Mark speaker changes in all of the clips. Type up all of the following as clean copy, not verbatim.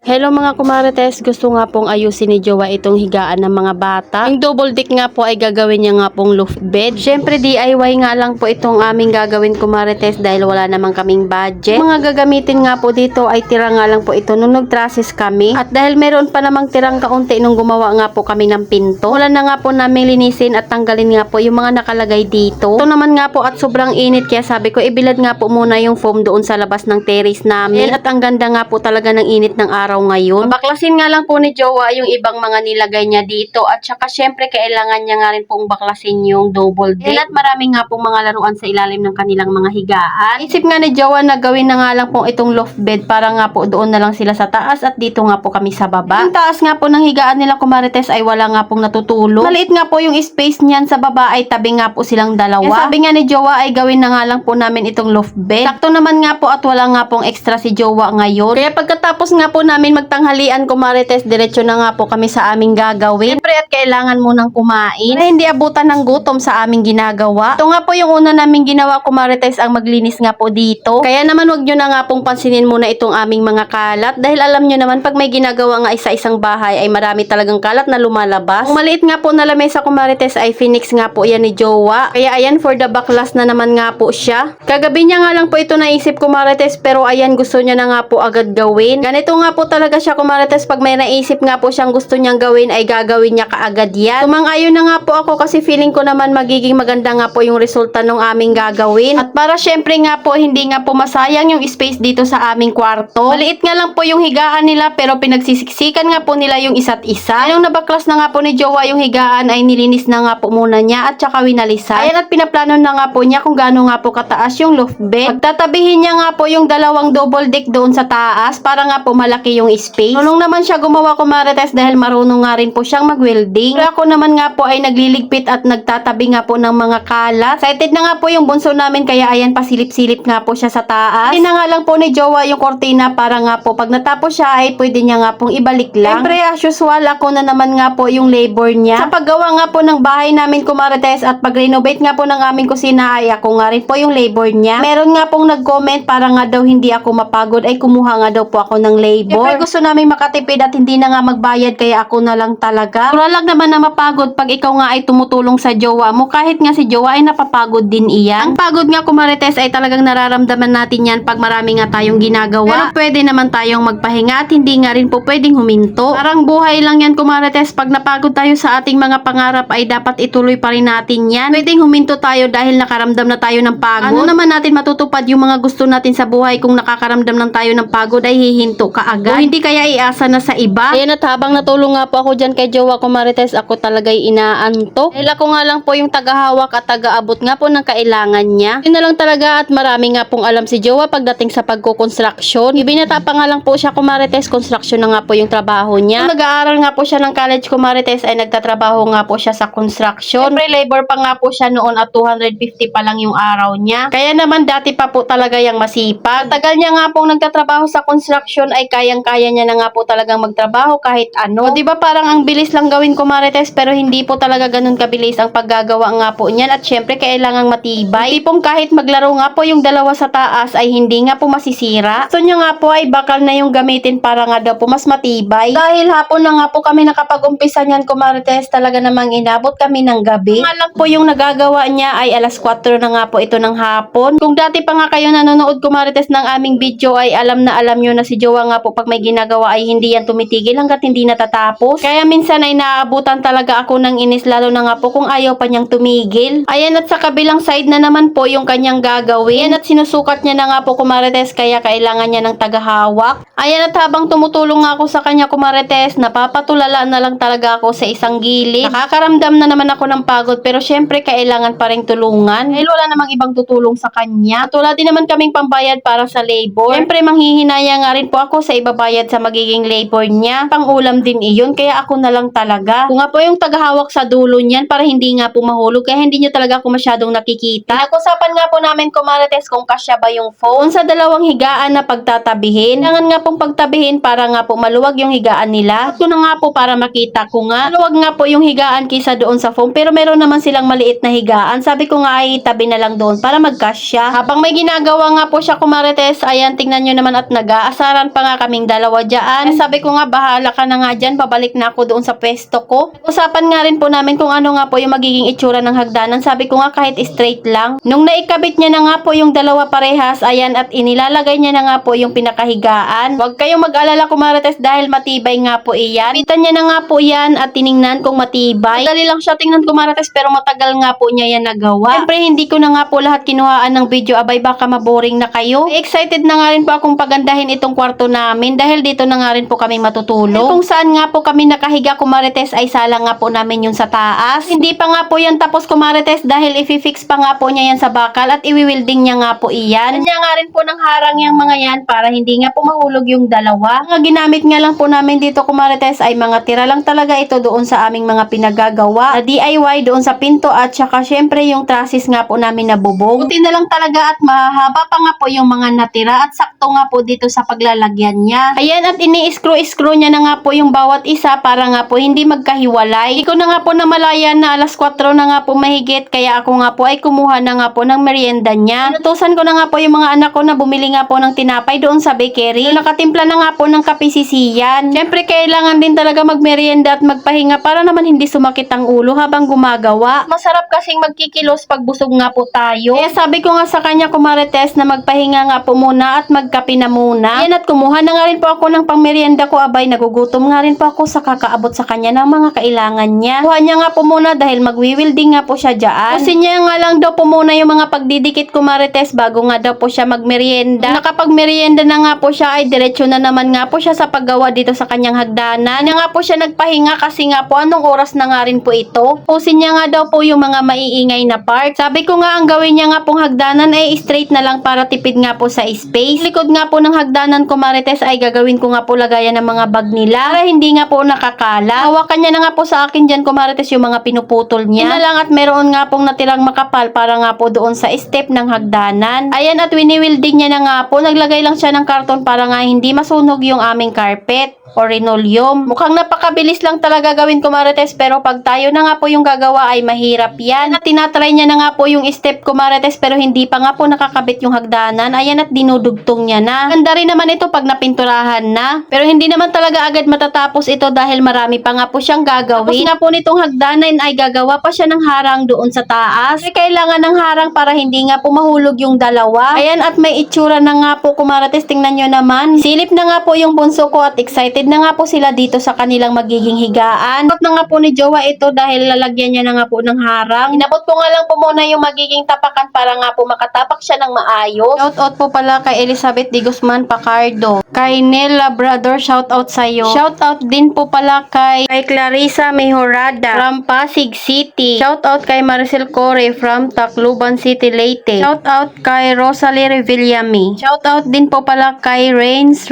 Speaker 1: Hello mga kumarites, gusto nga pong ayusin ni Jowa itong higaan ng mga bata. Yung double deck nga po ay gagawin niya nga pong loft bed. Syempre DIY nga lang po itong aming gagawin kumarites dahil wala namang kaming budget. Mga gagamitin nga po dito ay tira nga lang po ito nung nag-trusses kami. At dahil meron pa namang tirang kaunti nung gumawa nga po kami ng pinto, wala na nga po namin linisin at tanggalin nga po yung mga nakalagay dito. Ito naman nga po at sobrang init kaya sabi ko ibilad nga po muna yung foam doon sa labas ng terrace namin. At ang ganda nga po talaga ng init ng araw ngayon. Baklasin nga lang po ni Jowa yung ibang mga nilagay niya dito at saka syempre kailangan niya nga rin pong baklasin yung double deck. At marami nga pong mga laruan sa ilalim ng kanilang mga higaan. Isip nga ni Jowa na gawin na nga lang po itong loft bed para nga po doon na lang sila sa taas at dito nga po kami sa baba. Yung taas nga po ng higaan nila kumarites ay wala nga pong natutulog. Maliit nga po yung space niyan sa baba ay tabi nga po silang dalawa. Kaya sabi nga ni Jowa ay gawin na nga lang po namin itong loft bed. Sakto naman nga po at wala nga pong extra si Jowa ngayon. Kaya pagkatapos nga po namin magtanghalian kumarites, diretso na nga po kami sa aming gagawin. Siyempre at kailangan munang kumain na hindi abutan ng gutom sa aming ginagawa. Ito nga po yung una naming ginawa kumarites, ang maglinis nga po dito. Kaya naman wag nyo na nga pong pansinin muna itong aming mga kalat dahil alam nyo naman pag may ginagawa nga isa-isang bahay ay marami talagang kalat na lumalabas. Ang maliit nga po na lamesa kumarites ay Phoenix nga po yan ni Jowa. Kaya ayan, for the backlash na naman nga po siya. Kagabi niya nga lang po ito naisip kumarites pero ayan, gusto niya na nga po agad gawin. Ganito nga po talaga siya kumarites, pag may naisip nga po siyang gusto niyang gawin ay gagawin niya kaagad yan. Tumang-ayon na nga po ako kasi feeling ko naman magiging maganda nga po yung resulta ng aming gagawin. At para syempre nga po hindi nga po masayang yung space dito sa aming kwarto. Maliit nga lang po yung higaan nila pero pinagsisiksikan nga po nila yung isa't isa. Nung nabaklas na nga po ni Jowa yung higaan ay nilinis na nga po muna niya at saka winalisan. Ayan, at pinaplano na nga po niya kung gaano nga po kataas yung loft bed. Pagtatabihin niya nga po yung dalawang double deck doon sa taas para nga po malaki yung space. Nung naman siya gumawa kumarites dahil marunong nga rin po siyang mag-welding. Pero ako naman nga po ay nagliligpit at nagtatabi nga po ng mga kalat. Excited na nga po yung bunso namin kaya ayan, pasilip-silip nga po siya sa taas. Hindi na nga lang po ni Jowa yung kortina para nga po pag natapos siya ay pwede niya nga pong ibalik lang. Siyempre as usual ako na naman nga po yung labor niya. Sa paggawa nga po ng bahay namin kumarites at pag-renovate nga po ng aming kusina ay ako nga rin po yung labor niya. Meron nga pong nag-comment para nga daw hindi ako mapagod ay kumuha nga daw po ako ng labor. Siyempre gusto namin makatipid at hindi na nga magbayad kaya ako na lang talaga. Pura lang naman na mapagod pag ikaw nga ay tumutulong sa jowa mo kahit nga si jowa ay napapagod din iyan. Ang pagod nga kumarites ay talagang nararamdaman natin yan pag marami nga tayong ginagawa. Pero pwede naman tayong magpahinga at hindi nga rin po pwedeng huminto. Parang buhay lang yan kumarites, pag napagod tayo sa ating mga pangarap ay dapat ituloy pa rin natin yan. Pwedeng huminto tayo dahil nakaramdam na tayo ng pagod. Ano naman natin matutupad yung mga gusto natin sa buhay kung nakakaramdam lang tayo ng pagod ay hihinto ka agad. O hindi kaya iasa na sa iba. Ayan, at habang natulong nga po ako dyan kay Jowa kumarites, ako talaga'y inaantok. Dahil ako nga lang po yung tagahawak at tagaabot nga po ng kailangan niya. Yun na lang talaga at marami nga pong alam si Jowa pagdating sa pagkukonstruksyon. Ibinata pa nga lang po siya kumarites, construction na nga po yung trabaho niya. Nung nag-aaral nga po siya ng college kumarites ay nagtatrabaho nga po siya sa construction. Siyempre labor pa nga po siya noon at 250 pa lang yung araw niya. Kaya naman dati pa po talaga yung masipag. Tagal niya nga pong nagtatrabaho sa construction ay kayang-kaya niya na nga po talagang magtrabaho kahit ano. O diba parang ang bilis lang gawin kumarites pero hindi po talaga ganun kabilis ang paggagawa nga po niyan at syempre kailangang matibay. Tipong kahit maglaro nga po yung dalawa sa taas ay hindi nga po masisira. Gusto niya nga po ay bakal na yung gamitin para nga daw po mas matibay. Dahil hapon na nga po kami nakapag-umpisa niyan kumarites, talaga namang inabot kami ng gabi. Nga lang po yung nagagawa niya ay alas 4 na nga po ito ng hapon. Kung dati pa nga kayo nanonood kumarites ng aming video ay alam nyo na si Jowa nga po pag may ginagawa ay hindi yan tumitigil hanggat hindi natatapos. Kaya minsan ay naaabutan talaga ako ng inis lalo na nga po kung ayaw pa niyang tumigil. Ayan, at sa kabilang side na naman po yung kanyang gagawin. Ayan, at sinusukat niya na nga po kumarites kaya kailangan niya ng tagahawak. Ayan, at habang tumutulong nga ako sa kanya kumarites, napapatulala na lang talaga ako sa isang gilid. Nakakaramdam na naman ako ng pagod pero syempre kailangan pa rin tulungan. Dahil wala namang ibang tutulong sa kanya. At wala din naman kaming pambayad para sa labor. Syempre manghihinaya nga rin po ako sa ibabayad sa magiging labor niya. Pang-ulam din iyon kaya ako na lang talaga. Kung nga po yung tagahawak sa dulo niyan para hindi nga po mahulog kaya hindi nyo talaga ako masyadong nakikita. Pinag-usapan nga po namin kumarites kung kasya ba yung phone sa dalawang higaan na pagtatabihin. Kailangan nga pong pagtabihin para nga po maluwag yung higaan nila. At ko na nga po para makita ko nga. Maluwag nga po yung higaan kaysa doon sa phone pero meron naman silang maliit na higaan. Sabi ko nga ay tabi na lang doon para magkasya. Habang may ginagawa nga po siya kumarites, ayan tingnan nyo naman at nag-aasaran pa nga kaming dalawa dyan. Sabi ko nga, bahala ka na nga dyan, pabalik na ako doon sa pwesto ko. Usapan nga rin po namin kung ano nga po yung magiging itsura ng hagdanan. Sabi ko nga kahit straight lang. Nung naikabit niya na nga po yung dalawa parehas, ayan, at inilalagay niya na nga po yung pinakahigaan. Huwag kayong mag-alala kumarites dahil matibay nga po iyan. Kapitan niya na nga po yan at tiningnan kung matibay. Madali lang siya tingnan kumarites pero matagal nga po niya yan nagawa. Siyempre hindi ko na nga po lahat kinuhaan ng video, abay baka maboring na kayo. Excited na nga rin po akong pagandahin itong kwarto namin dahil dito na nga rin po kami matutulog. Kung saan nga po kami nakahiga kumarites ay sala nga po namin yun sa taas. Hindi pa nga po yan tapos kumarites dahil i-fix pa nga po niya yan sa bakal at i-welding niya nga po iyan. Kanya nga rin po ng harang yung mga yan para hindi nga po mahulog yung dalawa. Mga ginamit nga lang po namin dito kumarites ay mga tira lang talaga ito doon sa aming mga pinagagawa na DIY doon sa pinto at saka syempre yung trusses nga po namin na bubong. Buti na lang talaga at mahaba pa nga po yung mga natira at sakto nga po dito sa paglalagyan niya. Ayan at ini-screw niya na nga po yung bawat isa para nga po hindi magkahiwalay. Hindi ko na nga po namalayan na alas 4 na nga po mahigit kaya ako nga po ay kumuha na nga po ng merienda niya. Inutusan ko na nga po yung mga anak ko na bumili nga po ng tinapay doon sa bakery. Nakatimpla na nga po ng kape si Sian. Syempre kailangan din talaga magmerienda at magpahinga para naman hindi sumakit ang ulo habang gumagawa. Masarap kasing magkikilos pag busog nga po tayo. Kaya sabi ko nga sa kanya kumarites na magpahinga nga po muna at magkape na muna. Yan at kumuha na nga rin po ako ng pangmerienda ko. Abay nagugutom nga rin po ako sa kakaabot sa kanya ng mga kailangan niya. Kuha niya nga po muna dahil magwi-welding nga po siya dyan. Kasi niya nga lang daw po muna yung mga pagdidikit kumarites bago nga daw po siya magmerienda. Nakapagmerienda na nga po siya ay diretso na naman nga po siya sa paggawa dito sa kanyang hagdanan. Kanya nga po siya nagpahinga kasi nga po anong oras na nga rin po ito. Pusin niya nga daw po yung mga maiingay na part. Sabi ko nga ang gawin niya nga pong hagdanan ay straight na lang para tipid nga po sa space. Likod nga po ng hagdanan kumarites ay gagawin ko nga po lagayan ng mga bag nila para hindi nga po nakakala. Hawakan niya na nga po sa akin dyan kumarites yung mga pinuputol niya. Yun na lang at meron nga pong natirang makapal para nga po doon sa step ng hagdanan. Ayan at wini-welding niya na nga po. Naglagay lang siya ng karton para nga hindi masunog yung aming carpet o linoleum. Mukhang napakabilis lang talaga gawin kumarites pero pag tayo na nga po yung gagawa ay mahirap yan. At tinatry niya na nga po yung step kumarites pero hindi pa nga po nakakabit yung hagdanan. Ayan at dinudugtong niya na. Ganda rin naman ito pag napinturahan na. Pero hindi naman talaga agad matatapos ito dahil marami pa nga po siyang gagawin. Tapos nga po nitong hagdanan ay gagawa pa siya ng harang doon sa taas. Kasi kailangan ng harang para hindi nga po mahulog yung dalawa. Ayan at may itsura na nga po kumarites. Tingnan nyo naman. Silip na nga po yung bunso ko at excited na nga po sila dito sa kanilang magiging higaan. Inabot na nga po ni Jowa ito dahil lalagyan niya na nga po ng harang. Inabot ko nga lang po muna yung magiging tapakan para nga po makatapak siya ng maayos. Shoutout po pala kay Elizabeth D. Guzman Pacardo. Kay Nel Labrador, shoutout sa'yo. Shoutout din po pala kay Clarissa Mejorada from Pasig City. Shoutout kay Maricel Core from Tacloban City, Leyte. Shoutout kay Rosalie Revillami. Shoutout din po pala kay Rains.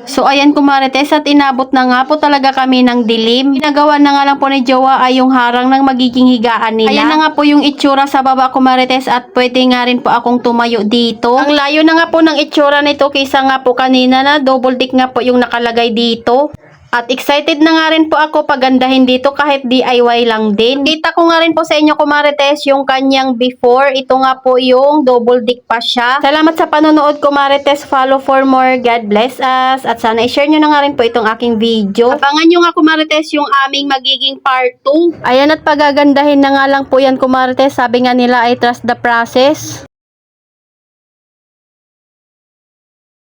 Speaker 1: So ayan kumarites at inabot na nga po talaga kami ng dilim. Ginagawa na nga lang po ni Jowa ay yung harang ng magiging higaan nila. Ayan na nga po yung itsura sa baba kumarites at pwede nga rin po akong tumayo dito. Ang layo na nga po ng itsura nito kaysa nga po kanina na double deck nga po yung nakalagay dito. At excited na nga rin po ako pagandahin dito kahit DIY lang din. Kita ko nga rin po sa inyo kumarites yung kanyang before. Ito nga po yung double deck pa siya. Salamat sa panonood kumarites. Follow for more. God bless us. At sana i-share nyo na nga rin po itong aking video. Abangan nyo nga kumarites yung aming magiging part 2. Ayan at pagagandahin na nga lang po yan kumarites. Sabi nga nila ay trust the process.